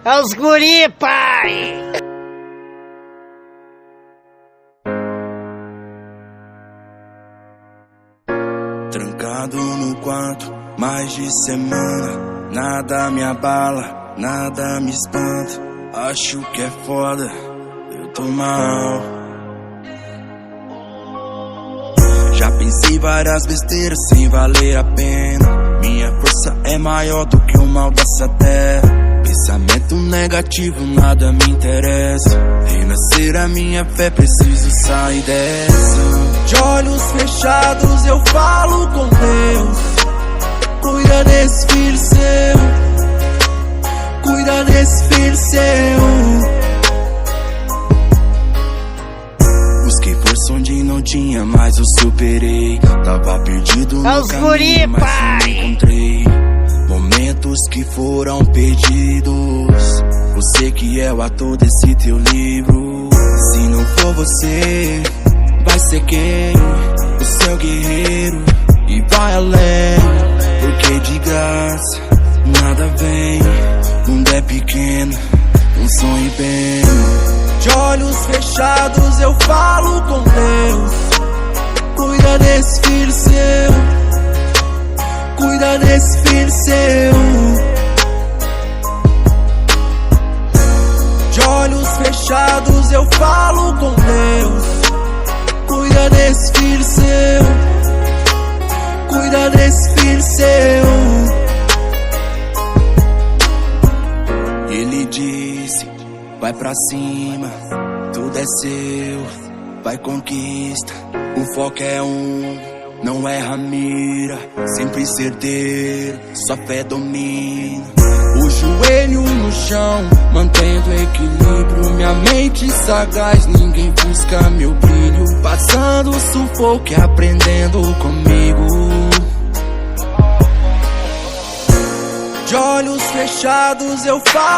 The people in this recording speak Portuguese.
É os guri, pai! Trancado no quarto, mais de semana. Nada me abala, nada me espanta. Acho que é foda, eu tô mal. Já pensei várias besteiras sem valer a pena. Minha força é maior do que o mal dessa terra. Pensamento negativo, nada me interessa. Renascer a minha fé, preciso sair dessa. De olhos fechados eu falo com Deus. Cuida desse filho seu, cuida desse filho seu. Busquei força onde não tinha, mas eu superei. Tava perdido no caminho, mas eu encontrei. Momentos que foram perdidos. Você que é o ator desse teu livro. Se não for você, vai ser quem? O seu guerreiro. E vai além, porque de graça nada vem. O mundo é pequeno, não sonhe bem. De olhos fechados eu falo com Deus. Cuida desse filho seu, cuida desse filho seu. De olhos fechados eu falo com Deus. Cuida desse filho seu, cuida desse filho seu. Ele disse, vai pra cima, tudo é seu, vai conquista. O foco é não erra a mira, sempre certeiro, só fé domina. O joelho no chão, mantendo equilíbrio. Minha mente sagaz, ninguém busca meu brilho. Passando sufoco e aprendendo comigo. De olhos fechados eu falo.